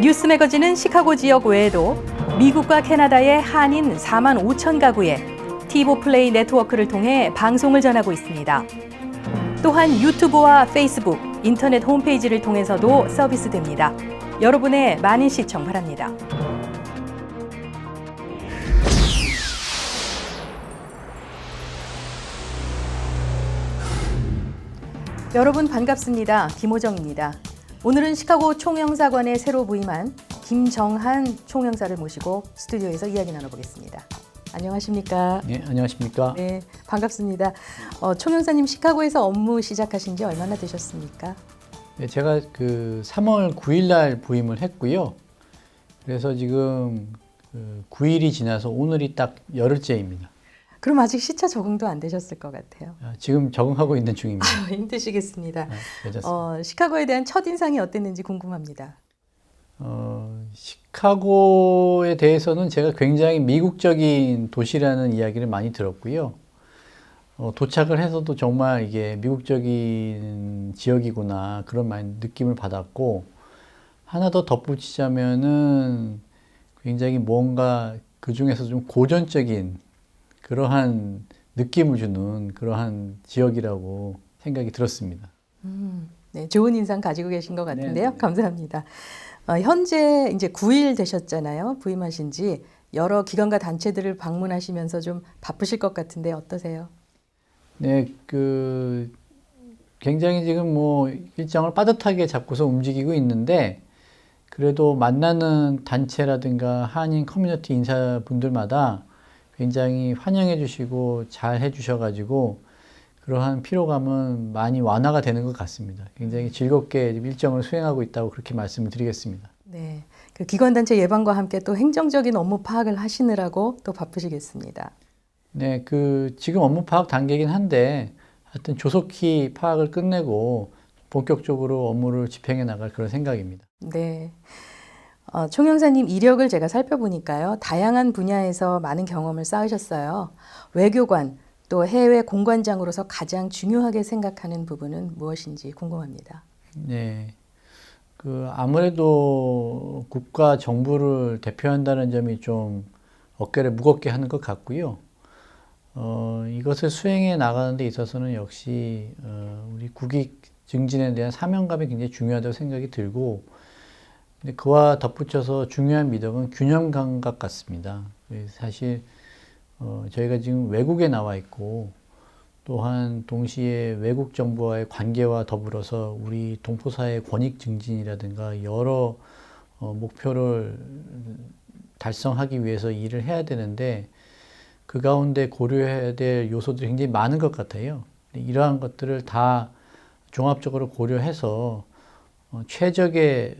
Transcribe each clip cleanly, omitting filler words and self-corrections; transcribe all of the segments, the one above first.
뉴스 매거진은 시카고 지역 외에도 미국과 캐나다의 한인 4만 5천 가구에 티보 플레이 네트워크를 통해 방송을 전하고 있습니다. 또한 유튜브와 페이스북, 인터넷 홈페이지를 통해서도 서비스됩니다. 여러분의 많은 시청 바랍니다. 여러분 반갑습니다. 김호정입니다. 오늘은 시카고 총영사관에 새로 부임한 김정한 총영사를 모시고 스튜디오에서 이야기 나눠보겠습니다. 안녕하십니까? 네, 안녕하십니까? 네, 반갑습니다. 총영사님 시카고에서 업무 시작하신 지 얼마나 되셨습니까? 네, 제가 3월 9일 날 부임을 했고요. 그래서 지금 9일이 지나서 오늘이 딱 열흘째입니다. 그럼 아직 시차 적응도 안 되셨을 것 같아요. 지금 적응하고 있는 중입니다. 힘드시겠습니다. 괜찮습니다. 시카고에 대한 첫인상이 어땠는지 궁금합니다. 시카고에 대해서는 제가 굉장히 미국적인 도시라는 이야기를 많이 들었고요. 도착을 해서도 정말 이게 미국적인 지역이구나 그런 많은 느낌을 받았고, 하나 더 덧붙이자면은 굉장히 뭔가 그 중에서 좀 고전적인 그러한 느낌을 주는 그러한 지역이라고 생각이 들었습니다. 네, 좋은 인상 가지고 계신 것 같은데요. 네. 감사합니다. 현재 이제 9일 되셨잖아요. 부임하신 지 여러 기관과 단체들을 방문하시면서 좀 바쁘실 것 같은데 어떠세요? 네, 굉장히 지금 일정을 빠듯하게 잡고서 움직이고 있는데, 그래도 만나는 단체라든가 한인 커뮤니티 인사분들마다 굉장히 환영해 주시고 잘 해 주셔가지고 그러한 피로감은 많이 완화가 되는 것 같습니다. 굉장히 즐겁게 일정을 수행하고 있다고 그렇게 말씀을 드리겠습니다. 네, 그 기관단체 예방과 함께 또 행정적인 업무 파악을 하시느라고 또 바쁘시겠습니다. 네, 지금 업무 파악 단계이긴 한데 하여튼 조속히 파악을 끝내고 본격적으로 업무를 집행해 나갈 그런 생각입니다. 네. 총영사님 이력을 제가 살펴보니까요. 다양한 분야에서 많은 경험을 쌓으셨어요. 외교관, 또 해외 공관장으로서 가장 중요하게 생각하는 부분은 무엇인지 궁금합니다. 네. 아무래도 국가 정부를 대표한다는 점이 좀 어깨를 무겁게 하는 것 같고요. 이것을 수행해 나가는 데 있어서는 역시 우리 국익 증진에 대한 사명감이 굉장히 중요하다고 생각이 들고, 근데 그와 덧붙여서 중요한 미덕은 균형 감각 같습니다. 사실 저희가 지금 외국에 나와 있고, 또한 동시에 외국 정부와의 관계와 더불어서 우리 동포사회의 권익 증진이라든가 여러 목표를 달성하기 위해서 일을 해야 되는데, 그 가운데 고려해야 될 요소들이 굉장히 많은 것 같아요. 이러한 것들을 다 종합적으로 고려해서 최적의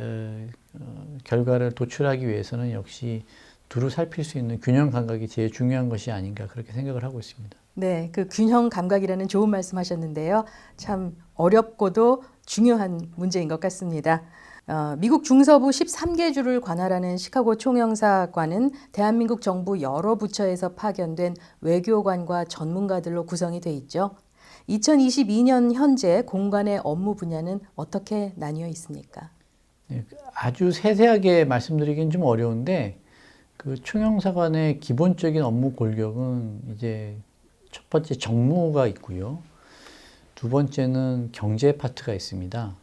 결과를 도출하기 위해서는 역시 두루 살필 수 있는 균형 감각이 제일 중요한 것이 아닌가 그렇게 생각을 하고 있습니다. 네, 그 균형 감각이라는 좋은 말씀하셨는데요. 참 어렵고도 중요한 문제인 것 같습니다. 미국 중서부 13개 주를 관할하는 시카고 총영사관은 대한민국 정부 여러 부처에서 파견된 외교관과 전문가들로 구성이 돼 있죠. 2022년 현재 공관의 업무 분야는 어떻게 나뉘어 있습니까? 네, 아주 세세하게 말씀드리기는 좀 어려운데, 총영사관의 기본적인 업무 골격은 이제 첫 번째 정무가 있고요. 두 번째는 경제 파트가 있습니다.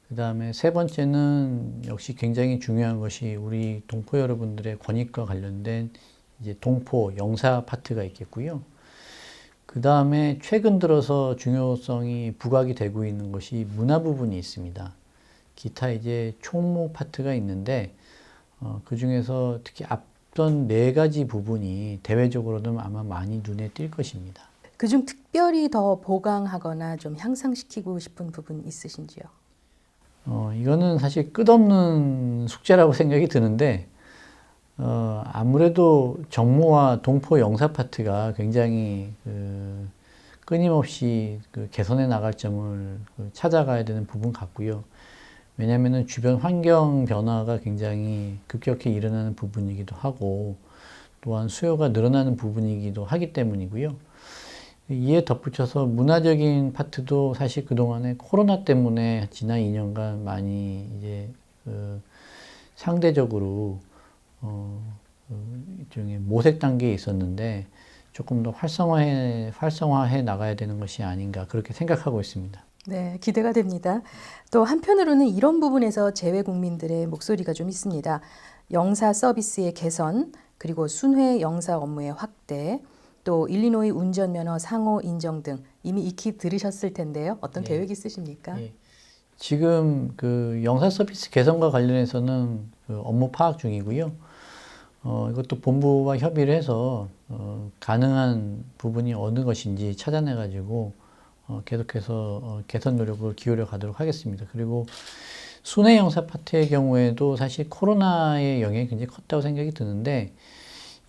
그 다음에 세 번째는 역시 굉장히 중요한 것이 우리 동포 여러분들의 권익과 관련된 이제 동포 영사 파트가 있겠고요. 그 다음에 최근 들어서 중요성이 부각이 되고 있는 것이 문화 부분이 있습니다. 기타 이제 총무 파트가 있는데, 그 중에서 특히 앞선 4가지 부분이 대외적으로는 아마 많이 눈에 띌 것입니다. 그중 특별히 더 보강하거나 좀 향상시키고 싶은 부분 있으신지요? 이거는 사실 끝없는 숙제라고 생각이 드는데, 아무래도 정무와 동포 영사 파트가 굉장히 끊임없이 개선해 나갈 점을 찾아가야 되는 부분 같고요. 왜냐하면 주변 환경 변화가 굉장히 급격히 일어나는 부분이기도 하고, 또한 수요가 늘어나는 부분이기도 하기 때문이고요. 이에 덧붙여서 문화적인 파트도 사실 그동안에 코로나 때문에 지난 2년간 많이 이제 상대적으로 일종의 모색 단계에 있었는데 조금 더 활성화해 나가야 되는 것이 아닌가 그렇게 생각하고 있습니다. 네, 기대가 됩니다. 또 한편으로는 이런 부분에서 재외 국민들의 목소리가 좀 있습니다. 영사 서비스의 개선, 그리고 순회 영사 업무의 확대, 또 일리노이 운전면허 상호 인정 등 이미 익히 들으셨을 텐데요. 어떤 계획 있으십니까? 예. 지금 그 영사 서비스 개선과 관련해서는 그 업무 파악 중이고요. 이것도 본부와 협의를 해서 가능한 부분이 어느 것인지 찾아내가지고 계속해서 개선 노력을 기울여 가도록 하겠습니다. 그리고 순회 영사 파트의 경우에도 사실 코로나의 영향이 굉장히 컸다고 생각이 드는데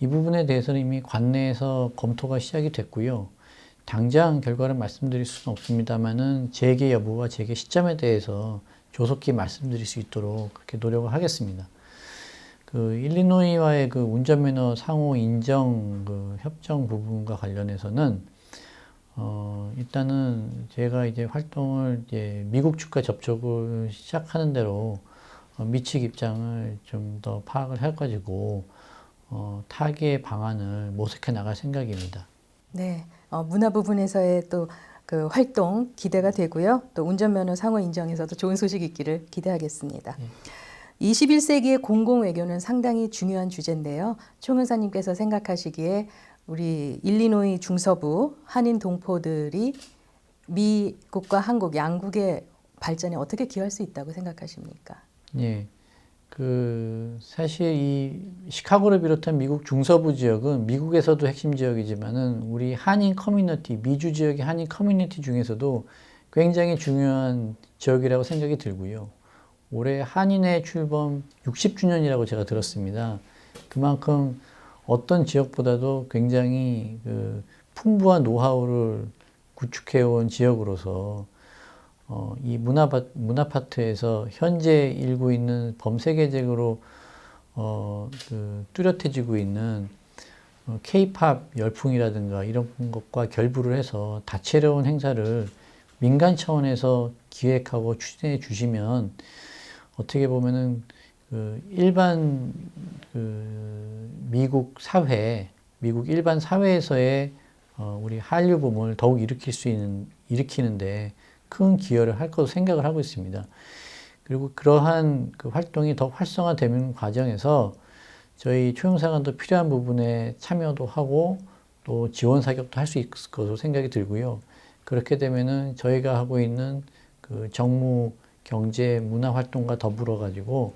이 부분에 대해서는 이미 관내에서 검토가 시작이 됐고요. 당장 결과를 말씀드릴 수는 없습니다만은 재개 여부와 재개 시점에 대해서 조속히 말씀드릴 수 있도록 그렇게 노력을 하겠습니다. 그 일리노이와의 그 운전면허 상호 인정 그 협정 부분과 관련해서는 일단은 제가 이제 활동을 이제 미국 측과 접촉을 시작하는 대로 미측 입장을 좀 더 파악을 해가지고 타개의 방안을 모색해 나갈 생각입니다. 네, 문화 부분에서의 또 그 활동 기대가 되고요. 또 운전면허 상호 인정에서도 좋은 소식 있기를 기대하겠습니다. 21세기의 공공외교는 상당히 중요한 주제인데요. 총 의사님께서 생각하시기에 우리 일리노이 중서부 한인 동포들이 미국과 한국 양국의 발전에 어떻게 기여할 수 있다고 생각하십니까? 예. 그 사실 이 시카고를 비롯한 미국 중서부 지역은 미국에서도 핵심 지역이지만은 우리 한인 커뮤니티, 미주 지역의 한인 커뮤니티 중에서도 굉장히 중요한 지역이라고 생각이 들고요. 올해 한인의 출범 60주년이라고 제가 들었습니다. 그만큼 어떤 지역보다도 굉장히 그 풍부한 노하우를 구축해온 지역으로서 이 문화 파트에서 현재 일고 있는 범세계적으로 그 뚜렷해지고 있는 K-팝 열풍이라든가 이런 것과 결부를 해서 다채로운 행사를 민간 차원에서 기획하고 추진해 주시면 어떻게 보면은 그 일반 그 미국 일반 사회에서의 우리 한류 붐을 더욱 일으키는데 큰 기여를 할 것으로 생각을 하고 있습니다. 그리고 그러한 그 활동이 더 활성화되는 과정에서 저희 초용사관도 필요한 부분에 참여도 하고 또 지원 사격도 할 수 있을 것으로 생각이 들고요. 그렇게 되면은 저희가 하고 있는 그 정무, 경제, 문화 활동과 더불어 가지고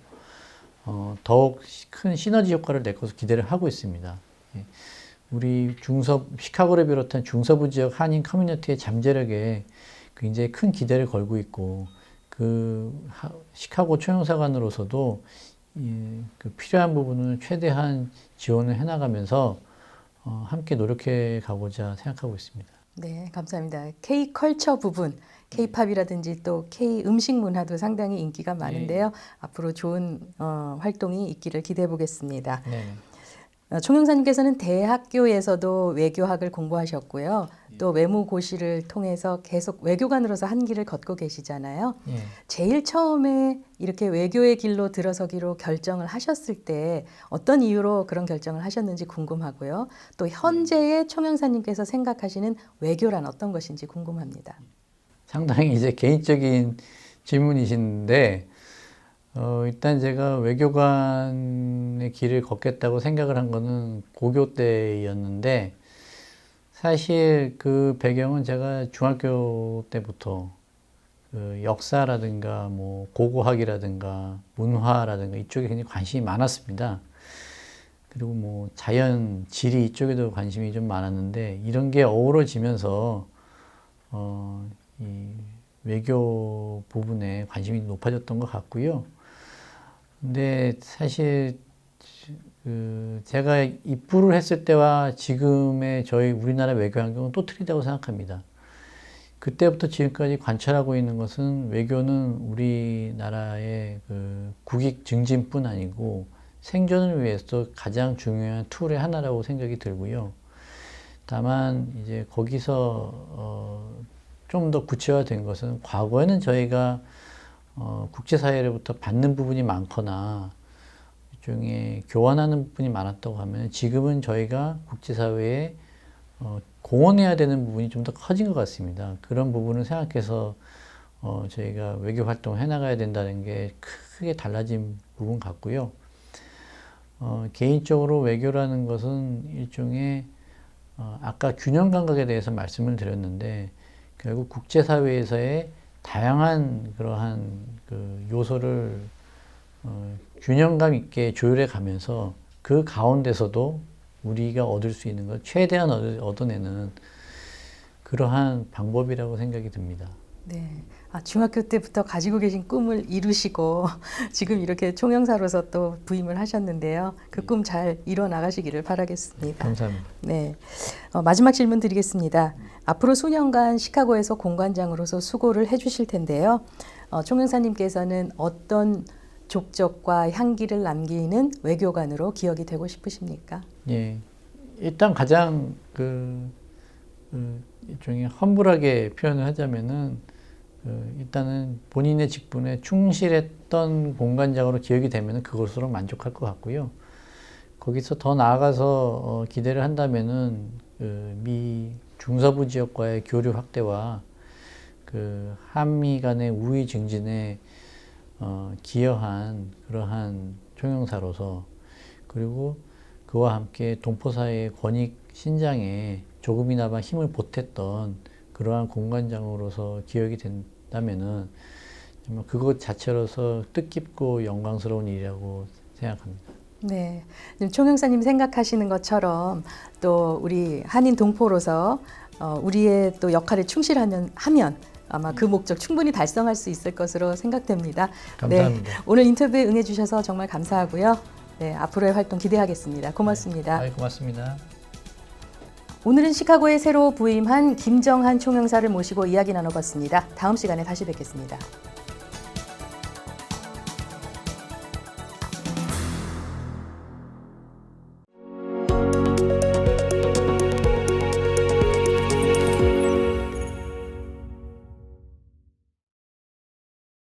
더욱 큰 시너지 효과를 낼 것으로 기대를 하고 있습니다. 우리 시카고를 비롯한 중서부 지역 한인 커뮤니티의 잠재력에 굉장히 큰 기대를 걸고 있고 그 시카고 초용사관으로서도 그 필요한 부분을 최대한 지원을 해나가면서 함께 노력해 가고자 생각하고 있습니다. 네, 감사합니다. K-컬처 부분, K-팝이라든지 또 K-음식 문화도 상당히 인기가 많은데요. 앞으로 좋은 활동이 있기를 기대해 보겠습니다. 네. 총영사님께서는 대학교에서도 외교학을 공부하셨고요. 또 외무고시를 통해서 계속 외교관으로서 한 길을 걷고 계시잖아요. 예. 제일 처음에 이렇게 외교의 길로 들어서기로 결정을 하셨을 때 어떤 이유로 그런 결정을 하셨는지 궁금하고요. 또 현재의 총영사님께서 생각하시는 외교란 어떤 것인지 궁금합니다. 상당히 이제 개인적인 질문이신데 일단 제가 외교관의 길을 걷겠다고 생각을 한 거는 고교 때였는데 사실 그 배경은 제가 중학교 때부터 그 역사라든가 뭐 고고학이라든가 문화라든가 이쪽에 굉장히 관심이 많았습니다. 그리고 뭐 자연, 지리 이쪽에도 관심이 좀 많았는데 이런 게 어우러지면서 이 외교 부분에 관심이 높아졌던 것 같고요. 근데 사실 그 제가 입부를 했을 때와 지금의 저희 우리나라 외교 환경은 또 틀리다고 생각합니다. 그때부터 지금까지 관찰하고 있는 것은 외교는 우리나라의 그 국익 증진뿐 아니고 생존을 위해서 가장 중요한 툴의 하나라고 생각이 들고요. 다만 이제 거기서 좀 더 구체화된 것은 과거에는 저희가 국제사회로부터 받는 부분이 많거나 일종의 교환하는 부분이 많았다고 하면 지금은 저희가 국제사회에 공헌해야 되는 부분이 좀 더 커진 것 같습니다. 그런 부분을 생각해서 저희가 외교 활동을 해나가야 된다는 게 크게 달라진 부분 같고요. 개인적으로 외교라는 것은 일종의 아까 균형 감각에 대해서 말씀을 드렸는데 결국 국제사회에서의 다양한 그러한 그 요소를 균형감 있게 조율해 가면서 그 가운데서도 우리가 얻을 수 있는 것 최대한 얻어내는 그러한 방법이라고 생각이 듭니다. 네. 중학교 때부터 가지고 계신 꿈을 이루시고 지금 이렇게 총영사로서 또 부임을 하셨는데요. 그 꿈 잘 이뤄 나가시기를 바라겠습니다. 감사합니다. 네. 마지막 질문 드리겠습니다. 앞으로 수년간 시카고에서 공관장으로서 수고를 해주실 텐데요. 총영사님께서는 어떤 족적과 향기를 남기는 외교관으로 기억이 되고 싶으십니까? 예. 일단 가장 일종의 험불하게 표현을 하자면은 일단은 본인의 직분에 충실했던 공관장으로 기억이 되면 그것으로 만족할 것 같고요. 거기서 더 나아가서 기대를 한다면은 미 중서부 지역과의 교류 확대와 한미 간의 우위 증진에 기여한 그러한 총영사로서 그리고 그와 함께 동포사회의 권익 신장에 조금이나마 힘을 보탰던 그러한 공관장으로서 기억이 된다면은 정말 그것 자체로서 뜻깊고 영광스러운 일이라고 생각합니다. 네, 총영사님 생각하시는 것처럼 또 우리 한인 동포로서 우리의 또 역할에 충실하면 아마 그 목적 충분히 달성할 수 있을 것으로 생각됩니다. 감사합니다. 네, 오늘 인터뷰에 응해주셔서 정말 감사하고요. 네, 앞으로의 활동 기대하겠습니다. 고맙습니다. 네, 고맙습니다. 오늘은 시카고에 새로 부임한 김정한 총영사를 모시고 이야기 나눠봤습니다. 다음 시간에 다시 뵙겠습니다.